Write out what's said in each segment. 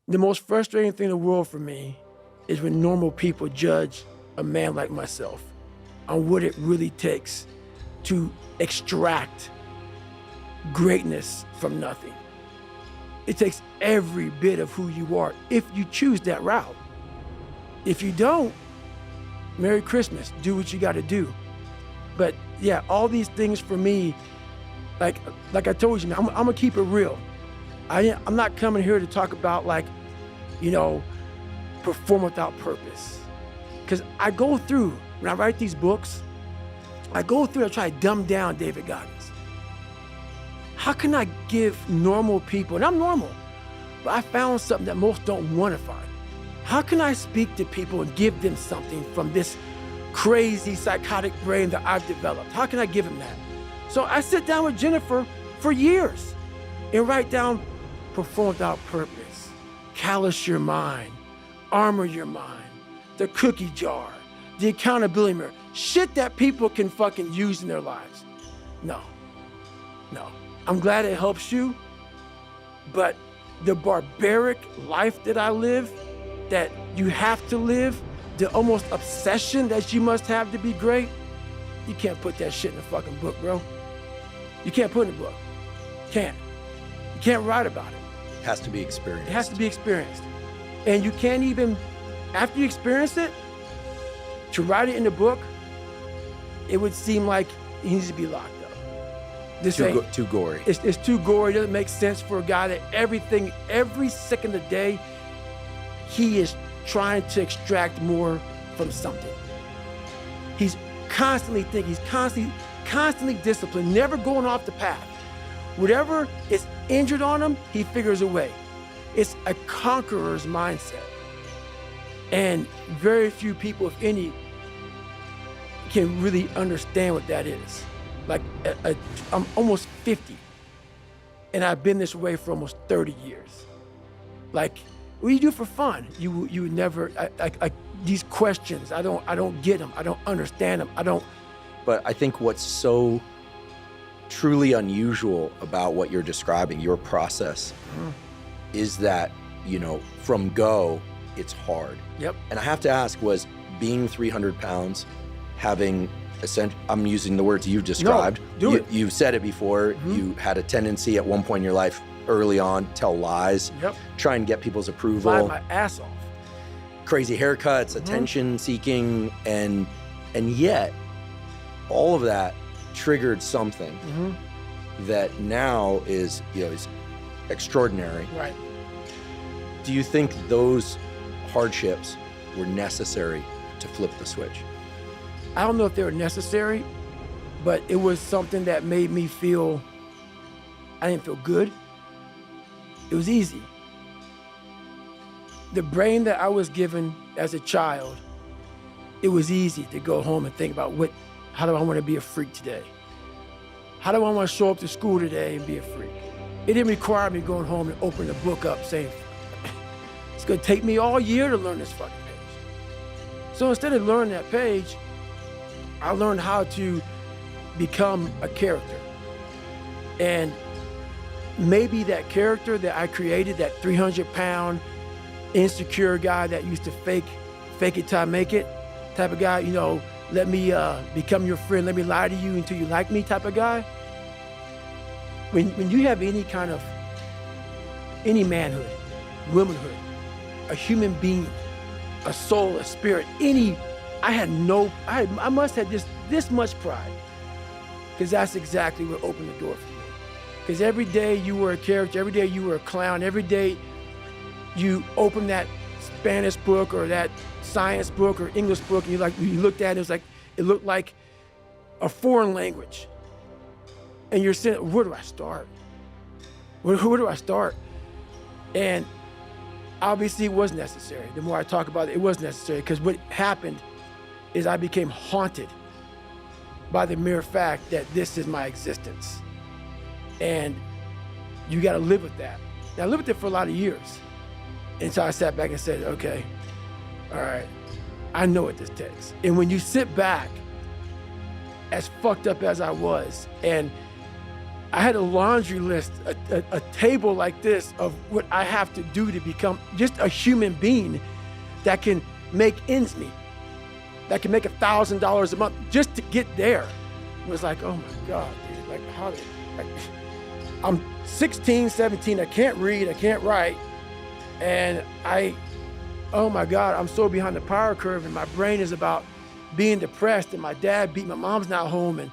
The most frustrating thing in the world for me is when normal people judge a man like myself on what it really takes to extract greatness from nothing. It takes every bit of who you are if you choose that route. If you don't, Merry Christmas, do what you gotta do. But yeah, all these things for me, like I told you, I'm gonna keep it real. I'm not coming here to talk about perform without purpose. Because I go through, when I write these books, I try to dumb down David Goggins. How can I give normal people, and I'm normal, but I found something that most don't want to find. How can I speak to people and give them something from this crazy psychotic brain that I've developed? How can I give them that? So I sit down with Jennifer for years and write down perform without purpose, callous your mind, armor your mind, the cookie jar, the accountability mirror, shit that people can fucking use in their lives. No. I'm glad it helps you, but the barbaric life that I live, that you have to live, the almost obsession that you must have to be great, you can't put that shit in a fucking book, bro. You can't put it in a book. You can't write about it. It has to be experienced. It has to be experienced. And you can't even, after you experience it, to write it in the book, it would seem like he needs to be locked up. Too gory. It's too gory. It doesn't make sense for a guy that every second of the day, he is trying to extract more from something. He's constantly thinking, he's constantly disciplined, never going off the path. Whatever is injured on him, he figures a way. It's a conqueror's mindset. And very few people, if any, can really understand what that is. Like, I'm almost 50, and I've been this way for almost 30 years. Like, what do you do for fun? You would never, these questions, I don't get them. I don't understand them. But I think what's so truly unusual about what you're describing, your process, is that, from go, it's hard. Yep. And I have to ask, was being 300 pounds, having, I'm using the words you've described. No, do it. You've said it before. Mm-hmm. You had a tendency at one point in your life early on, tell lies, try and get people's approval. Lie my ass off. Crazy haircuts, attention seeking, and yet all of that triggered something that now is extraordinary. Right. Do you think those hardships were necessary to flip the switch? I don't know if they were necessary, but it was something that made me feel, I didn't feel good. It was easy. The brain that I was given as a child, it was easy to go home and think about how do I want to be a freak today? How do I want to show up to school today and be a freak? It didn't require me going home and opening the book up saying, it's gonna take me all year to learn this fucking page. So instead of learning that page, I learned how to become a character. And maybe that character that I created, that 300-pound, insecure guy that used to fake it till I make it type of guy, let me become your friend, let me lie to you until you like me type of guy. When you have any manhood, womanhood, a human being, a soul, a spirit, I must have just this much pride, because that's exactly what opened the door for me. Because every day you were a character, every day you were a clown, every day you opened that Spanish book or that science book or English book, and you looked at it, it looked like a foreign language. And you're saying, where do I start? Where do I start? And obviously it was necessary. The more I talk about it, it was necessary, because what happened is I became haunted by the mere fact that this is my existence. And you gotta live with that. And I lived with it for a lot of years until I sat back and said, okay, all right, I know what this takes. And when you sit back, as fucked up as I was, and I had a laundry list, a table like this of what I have to do to become just a human being that can make ends meet, that can make $1,000 a month just to get there. It was like, oh my God, dude, like how did, like, I'm 16, 17, I can't read, I can't write. And oh my God, I'm so behind the power curve and my brain is about being depressed and my dad beat, my mom's not home and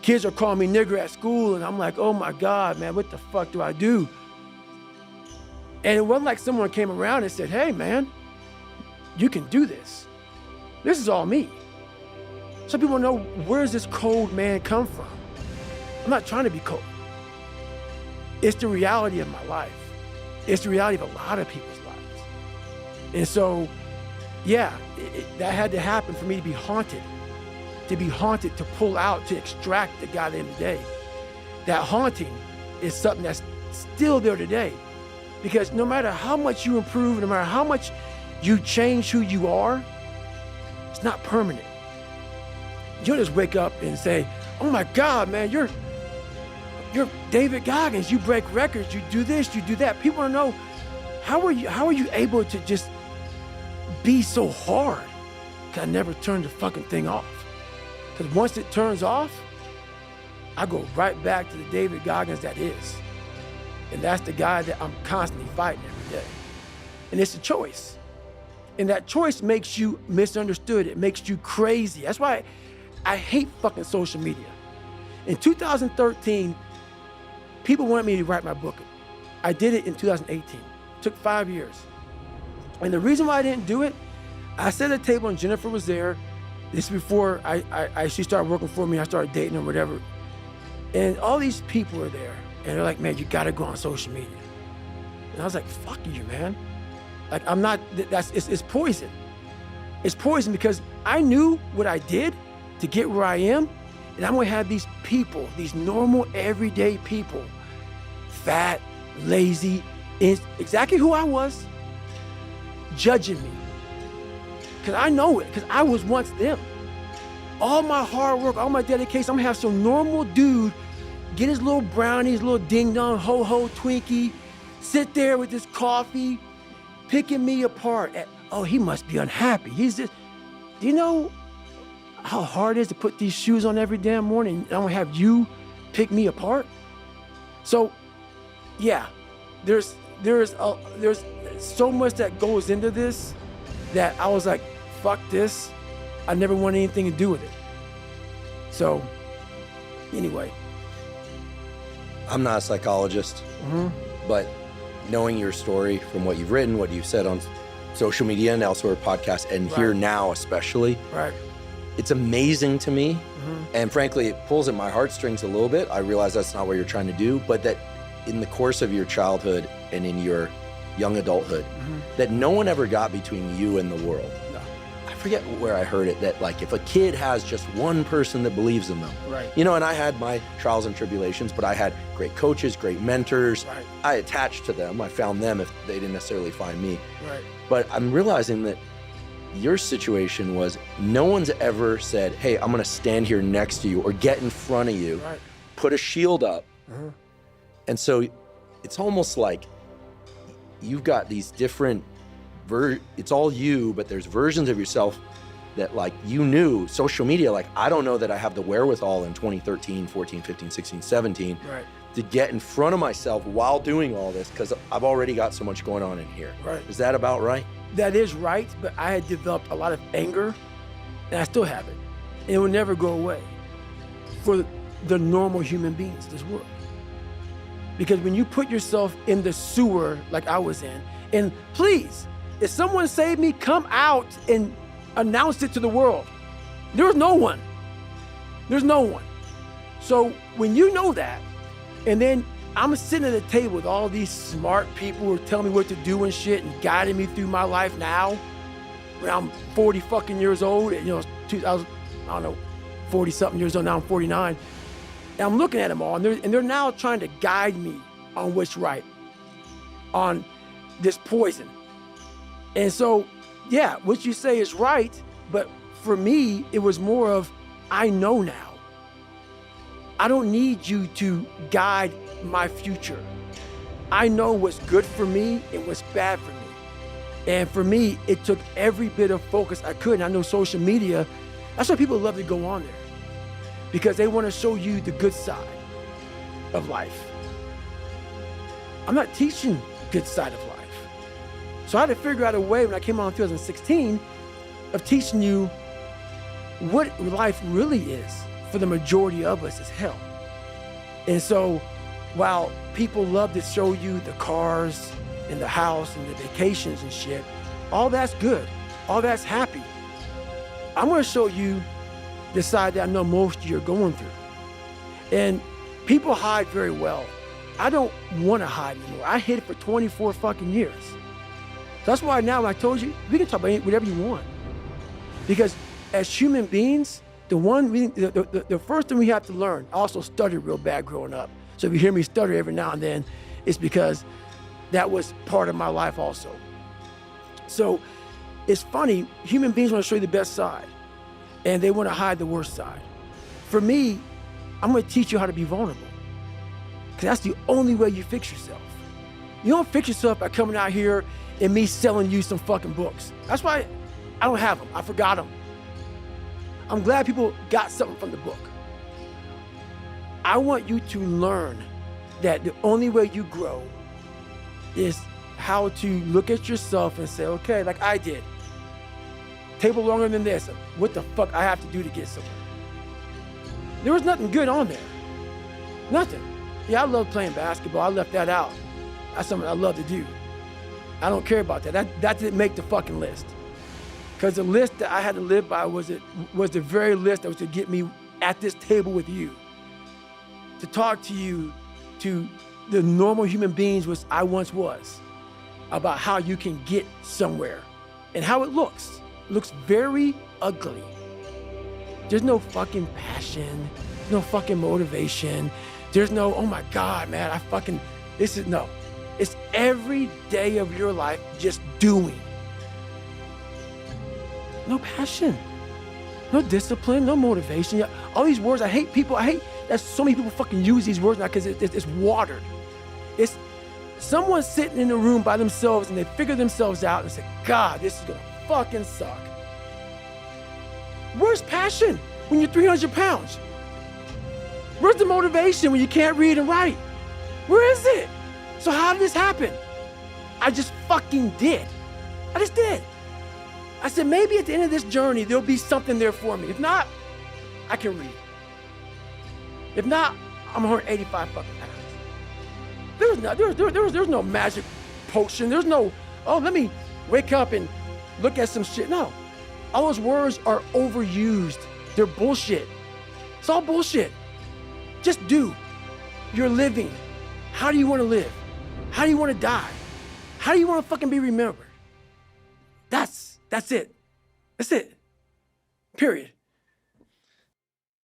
kids are calling me nigger at school. And I'm like, oh my God, man, what the fuck do I do? And it wasn't like someone came around and said, hey man, you can do this. This is all me. Some people know, where does this cold man come from? I'm not trying to be cold. It's the reality of my life. It's the reality of a lot of people's lives. And so, yeah, that had to happen for me to be haunted, to pull out, to extract the guy at the end of the day. That haunting is something that's still there today. Because no matter how much you improve, no matter how much you change who you are, it's not permanent. You don't just wake up and say, oh my God, man, you're David Goggins, you break records, you do this, you do that. People want to know, how are you able to just be so hard? Because I never turned the fucking thing off. Because once it turns off, I go right back to the David Goggins that is. And that's the guy that I'm constantly fighting every day. And it's a choice. And that choice makes you misunderstood. It makes you crazy. That's why I hate fucking social media. In 2013, people wanted me to write my book. I did it in 2018. It took 5 years. And the reason why I didn't do it, I sat at a table and Jennifer was there. This is before she started working for me. I started dating her, whatever. And all these people were there. And they're like, man, you gotta go on social media. And I was like, fuck you, man. Like, I'm not, it's poison. It's poison because I knew what I did to get where I am. And I'm gonna have these people, these normal, everyday people, fat, lazy, exactly who I was, judging me. Because I know it, because I was once them. All my hard work, all my dedication, I'm gonna have some normal dude get his little brownie, his little ding-dong, ho-ho Twinkie, sit there with his coffee, picking me apart. Oh, he must be unhappy. He's just, do you know how hard it is to put these shoes on every damn morning and I'm gonna have you pick me apart? So, yeah, there's so much that goes into this that I was like, fuck this. I never want anything to do with it. So, anyway. I'm not a psychologist, but knowing your story from what you've written, what you've said on social media and elsewhere, podcasts, and here now especially, it's amazing to me. And frankly, it pulls at my heartstrings a little bit. I realize that's not what you're trying to do, but that in the course of your childhood and in your young adulthood, that no one ever got between you and the world. I forget where I heard it, that like if a kid has just one person that believes in them, you know, and I had my trials and tribulations, but I had great coaches, great mentors. I attached to them. I found them if they didn't necessarily find me. But I'm realizing that your situation was no one's ever said, hey, I'm gonna stand here next to you or get in front of you, put a shield up. And so it's almost like you've got these different it's all you, but there's versions of yourself that like you knew. Social media, like I don't know that I have the wherewithal in 2013, 14, 15, 16, 17 to get in front of myself while doing all this because I've already got so much going on in here. Is that about right? That is right, but I had developed a lot of anger and I still have it. And it will never go away for the normal human beings in this world. Because when you put yourself in the sewer like I was in, and please, if someone saved me, come out and announce it to the world. There's no one. There's no one. So when you know that, and then I'm sitting at a table with all these smart people who are telling me what to do and shit and guiding me through my life now, when I'm 40 fucking years old, and, you know, 2000, I don't know, 40 something years old, now I'm 49. And I'm looking at them all, and they're now trying to guide me on what's right, on this poison. And so, yeah, what you say is right, but for me, it was more of, I know now. I don't need you to guide my future. I know what's good for me and what's bad for me. And for me, it took every bit of focus I could. And I know social media, that's why people love to go on there, because they want to show you the good side of life. I'm not teaching good side of life. So I had to figure out a way when I came on in 2016 of teaching you what life really is for the majority of us is hell. And so while people love to show you the cars and the house and the vacations and shit, all that's good, all that's happy. I'm gonna show you the side that I know most of you are going through. And people hide very well. I don't wanna hide anymore. I hid it for 24 fucking years. So that's why now, when I told you, we can talk about whatever you want. Because as human beings, the first thing we have to learn, I also stuttered real bad growing up. So if you hear me stutter every now and then, it's because that was part of my life also. So it's funny, human beings want to show you the best side, and they want to hide the worst side. For me, I'm going to teach you how to be vulnerable, because that's the only way you fix yourself. You don't fix yourself by coming out here and me selling you some fucking books. That's why I don't have them. I forgot them. I'm glad people got something from the book. I want you to learn that the only way you grow is how to look at yourself and say, okay, like I did, table longer than this, what the fuck I have to do to get somewhere? There was nothing good on there. Nothing. Yeah, I love playing basketball. I left that out. That's something I love to do. I don't care about that. That didn't make the fucking list. Because the list that I had to live by was the very list that was to get me at this table with you. To talk to you, to the normal human beings which I once was, about how you can get somewhere and how it looks. It looks very ugly. There's no fucking passion, no fucking motivation. There's no, oh my God, man, no. It's every day of your life just doing. No passion, no discipline, no motivation. All these words, I hate that so many people fucking use these words now because it's watered. It's someone sitting in a room by themselves and they figure themselves out and say, God, this is gonna fucking suck. Where's passion when you're 300 pounds? Where's the motivation when you can't read and write? Where is it? So how did this happen? I just fucking did. I just did. I said, maybe at the end of this journey, there'll be something there for me. If not, I can read. If not, I'm 185 fucking pounds. There's no magic potion. There's no, oh, let me wake up and look at some shit. No, all those words are overused. They're bullshit. It's all bullshit. Just do. You're living. How do you want to live? How do you want to die? How do you want to fucking be remembered? That's it. That's it. Period.